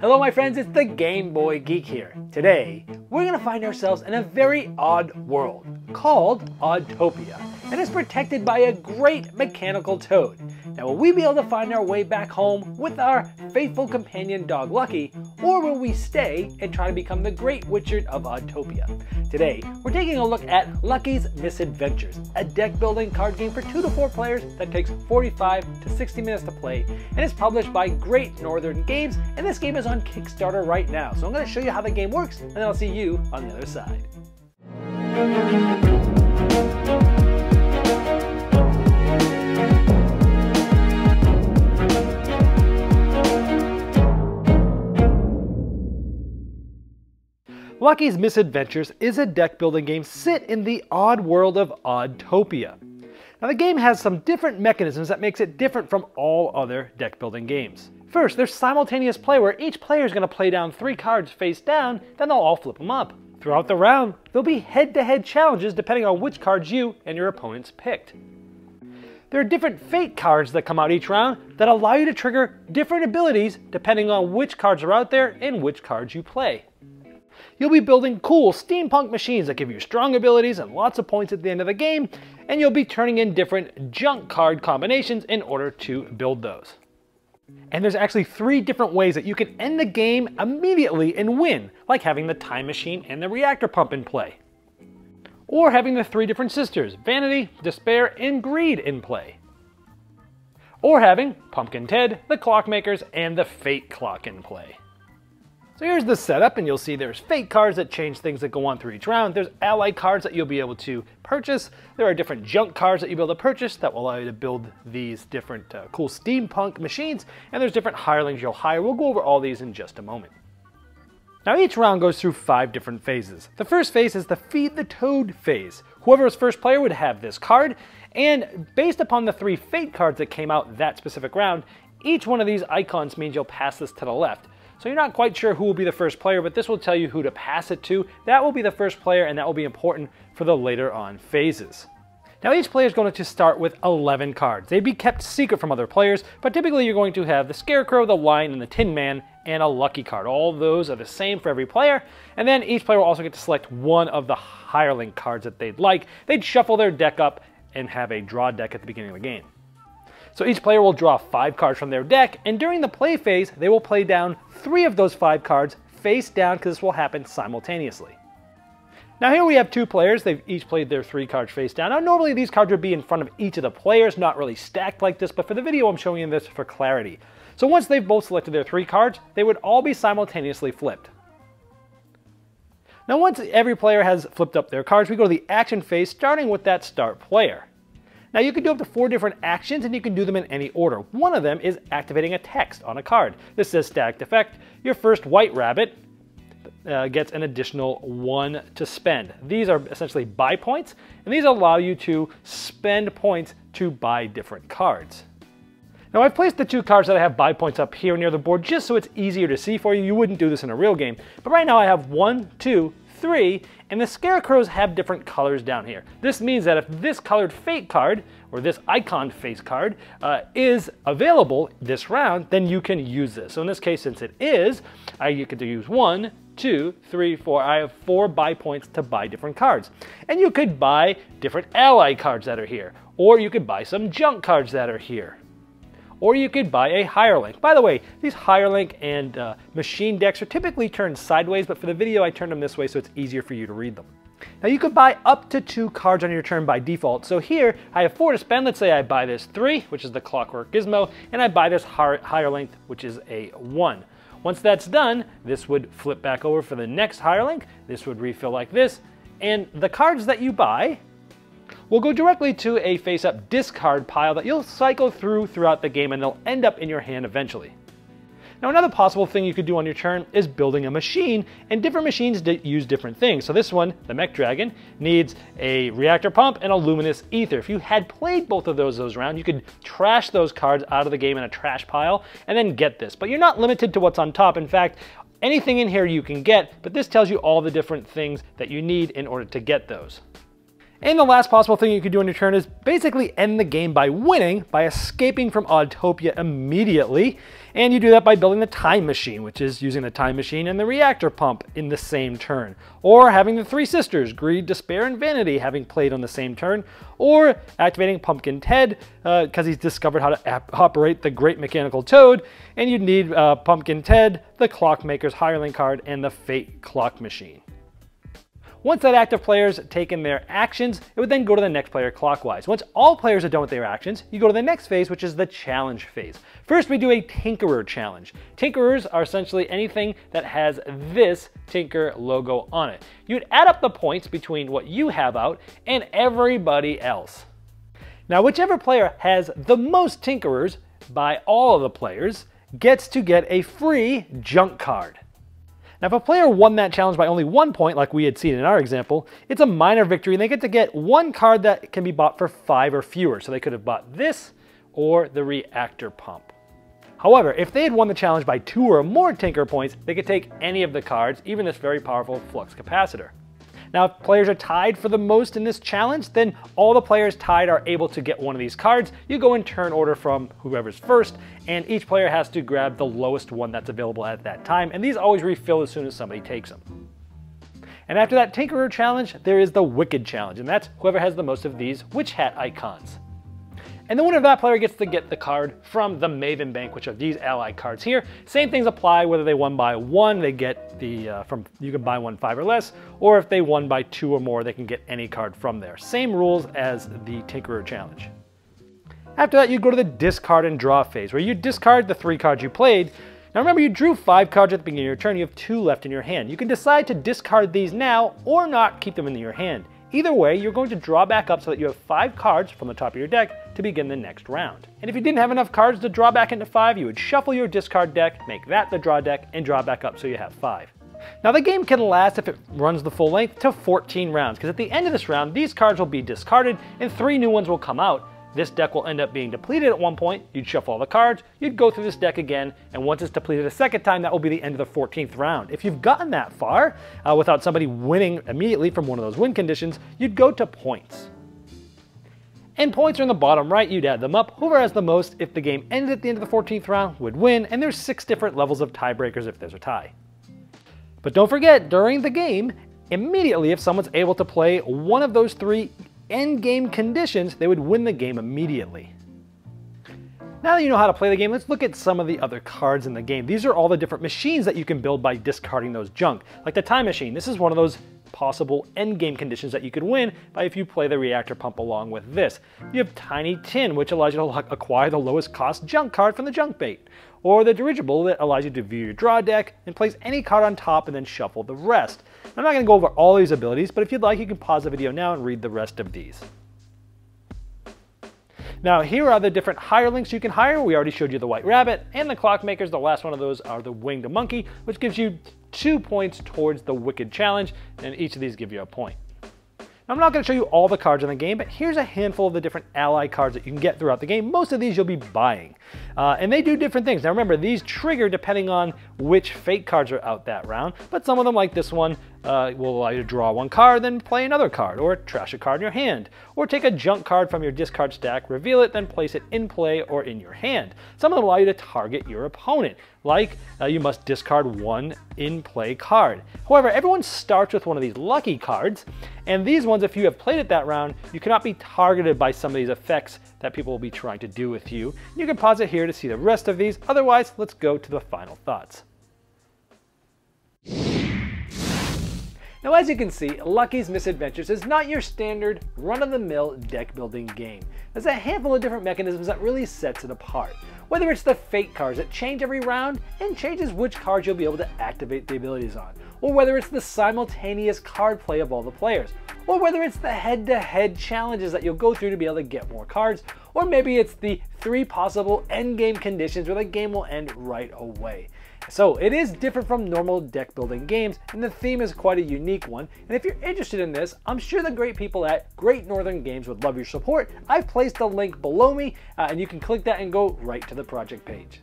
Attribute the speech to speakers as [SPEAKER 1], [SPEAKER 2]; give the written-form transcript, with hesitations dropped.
[SPEAKER 1] Hello my friends, it's the Game Boy Geek here. Today, we're going to find ourselves in a very odd world called Oddtopia, and it's protected by a great mechanical toad. Now will we be able to find our way back home with our faithful companion dog Lucky, or will we stay and try to become the great wizard of Oddtopia? Today, we're taking a look at Lucky's Misadventures, a deck building card game for 2 to 4 players that takes 45 to 60 minutes to play, and it's published by Great Northern Games, and this game is on Kickstarter right now. So I'm going to show you how the game works, and then I'll see you on the other side. Lucky's Misadventures is a deck building game set in the odd world of Oddtopia. Now the game has some different mechanisms that makes it different from all other deck building games. First, there's simultaneous play where each player is going to play down 3 cards face down, then they'll all flip them up. Throughout the round, there'll be head-to-head challenges depending on which cards you and your opponents picked. There are different fate cards that come out each round that allow you to trigger different abilities depending on which cards are out there and which cards you play. You'll be building cool steampunk machines that give you strong abilities and lots of points at the end of the game, and you'll be turning in different junk card combinations in order to build those. And there's actually 3 different ways that you can end the game immediately and win, like having the time machine and the reactor pump in play. Or having the 3 different sisters, Vanity, Despair, and Greed in play. Or having Pumpkin Ted, the Clockmakers, and the Fate Clock in play. So here's the setup, and you'll see there's fate cards that change things that go on through each round. There's ally cards that you'll be able to purchase. There are different junk cards that you'll be able to purchase that will allow you to build these different cool steampunk machines. And there's different hirelings you'll hire. We'll go over all these in just a moment. Now each round goes through 5 different phases. The first phase is the Feed the Toad phase. Whoever was first player would have this card, and based upon the 3 fate cards that came out that specific round, each one of these icons means you'll pass this to the left. So you're not quite sure who will be the first player, but this will tell you who to pass it to. That will be the first player, and that will be important for the later on phases. Now each player is going to start with 11 cards. They'd be kept secret from other players, but typically you're going to have the Scarecrow, the Lion, and the Tin Man, and a Lucky card. All of those are the same for every player, and then each player will also get to select one of the hireling cards that they'd like. They'd shuffle their deck up and have a draw deck at the beginning of the game. So each player will draw 5 cards from their deck, and during the play phase, they will play down 3 of those 5 cards face down, because this will happen simultaneously. Now here we have 2 players. They've each played their 3 cards face down. Now normally these cards would be in front of each of the players, not really stacked like this, but for the video I'm showing you this for clarity. So once they've both selected their 3 cards, they would all be simultaneously flipped. Now once every player has flipped up their cards, we go to the action phase, starting with that start player. Now you can do up to 4 different actions, and you can do them in any order. One of them is activating a text on a card. This says stacked effect. Your first white rabbit gets an additional 1 to spend. These are essentially buy points, and these allow you to spend points to buy different cards. Now I've placed the 2 cards that I have buy points up here near the board just so it's easier to see for you. You wouldn't do this in a real game. But right now I have 1, 2, 3, and the Scarecrows have different colors down here. This means that if this colored fate card, or this icon face card, is available this round, then you can use this. So in this case, since it is, you get to use 1, 2, 3, 4. I have 4 buy points to buy different cards. And you could buy different ally cards that are here, or you could buy some junk cards that are here. Or you could buy a hireling. By the way, these hireling and machine decks are typically turned sideways, but for the video I turned them this way so it's easier for you to read them. Now you could buy up to 2 cards on your turn by default. So here I have 4 to spend. Let's say I buy this 3, which is the Clockwork Gizmo, and I buy this hireling, which is a 1. Once that's done, this would flip back over for the next hireling. This would refill like this, and the cards that you buy will go directly to a face-up discard pile that you'll cycle throughout the game, and they'll end up in your hand eventually. Now another possible thing you could do on your turn is building a machine, and different machines use different things. So this one, the Mech Dragon, needs a reactor pump and a luminous ether. If you had played both of those rounds, you could trash those cards out of the game in a trash pile and then get this. But you're not limited to what's on top. In fact, anything in here you can get, but this tells you all the different things that you need in order to get those. And the last possible thing you could do on your turn is basically end the game by winning by escaping from Oddtopia immediately. And you do that by building the time machine, which is using the time machine and the reactor pump in the same turn. Or having the three sisters, Greed, Despair, and Vanity, having played on the same turn. Or activating Pumpkin Ted, because he's discovered how to operate the Great Mechanical Toad. And you'd need Pumpkin Ted, the Clockmaker's Hireling card, and the Fate Clock Machine. Once that active player's taken their actions, it would then go to the next player clockwise. Once all players are done with their actions, you go to the next phase, which is the challenge phase. First, we do a Tinkerer challenge. Tinkerers are essentially anything that has this Tinker logo on it. You'd add up the points between what you have out and everybody else. Now, whichever player has the most Tinkerers by all of the players gets to get a free junk card. Now, if a player won that challenge by only 1 point, like we had seen in our example, it's a minor victory and they get to get one card that can be bought for 5 or fewer. So they could have bought this or the reactor pump. However, if they had won the challenge by 2 or more Tinker points, they could take any of the cards, even this very powerful flux capacitor. Now, if players are tied for the most in this challenge, then all the players tied are able to get one of these cards. You go in turn order from whoever's first, and each player has to grab the lowest one that's available at that time, and these always refill as soon as somebody takes them. And after that Tinkerer challenge, there is the Wicked challenge, and that's whoever has the most of these witch hat icons. And the winner of that player gets to get the card from the Maven Bank, which are these allied cards here. Same things apply whether they won by 1, they get the you can buy one 5 or less, or if they won by 2 or more, they can get any card from there. Same rules as the Tinkerer challenge. After that, you go to the discard and draw phase, where you discard the 3 cards you played. Now remember, you drew 5 cards at the beginning of your turn, you have 2 left in your hand. You can decide to discard these now or not keep them in your hand. Either way, you're going to draw back up so that you have 5 cards from the top of your deck to begin the next round. And if you didn't have enough cards to draw back into 5, you would shuffle your discard deck, make that the draw deck, and draw back up so you have 5. Now the game can last, if it runs the full length, to 14 rounds, because at the end of this round, these cards will be discarded and 3 new ones will come out. This deck will end up being depleted at one point, you'd shuffle all the cards, you'd go through this deck again, and once it's depleted a second time, that will be the end of the 14th round. If you've gotten that far, without somebody winning immediately from one of those win conditions, you'd go to points. And points are in the bottom right, you'd add them up. Whoever has the most, if the game ended at the end of the 14th round, would win, and there's 6 different levels of tiebreakers if there's a tie. But don't forget, during the game, immediately if someone's able to play one of those 3 end-game conditions, they would win the game immediately. Now that you know how to play the game, let's look at some of the other cards in the game. These are all the different machines that you can build by discarding those junk. Like the time machine, this is one of those possible end-game conditions that you could win by if you play the reactor pump along with this. You have Tiny Tin, which allows you to acquire the lowest cost junk card from the junk bait. Or the dirigible that allows you to view your draw deck and place any card on top and then shuffle the rest. I'm not going to go over all these abilities, but if you'd like, you can pause the video now and read the rest of these. Now here are the different hirelings you can hire. We already showed you the White Rabbit and the Clockmakers. The last one of those are the Winged Monkey, which gives you 2 points towards the Wicked challenge, and each of these give you a point. Now, I'm not going to show you all the cards in the game, but here's a handful of the different ally cards that you can get throughout the game. Most of these you'll be buying, and they do different things. Now remember, these trigger depending on which fate cards are out that round, but some of them, like this one, will allow you to draw 1 card, then play another card, or trash a card in your hand, or take a junk card from your discard stack, reveal it, then place it in play or in your hand. Some of them allow you to target your opponent, like you must discard 1 in-play card. However, everyone starts with one of these lucky cards, and these ones, if you have played it that round, you cannot be targeted by some of these effects that people will be trying to do with you. You can pause it here to see the rest of these. Otherwise, let's go to the final thoughts. Now, as you can see, Lucky's Misadventures is not your standard run-of-the-mill deck building game. There's a handful of different mechanisms that really sets it apart. Whether it's the fate cards that change every round and changes which cards you'll be able to activate the abilities on, or whether it's the simultaneous card play of all the players, or whether it's the head-to-head challenges that you'll go through to be able to get more cards, or maybe it's the 3 possible endgame conditions where the game will end right away. So it is different from normal deck building games, and the theme is quite a unique one. And if you're interested in this, I'm sure the great people at Great Northern Games would love your support. I've placed a link below me, and you can click that and go right to the project page.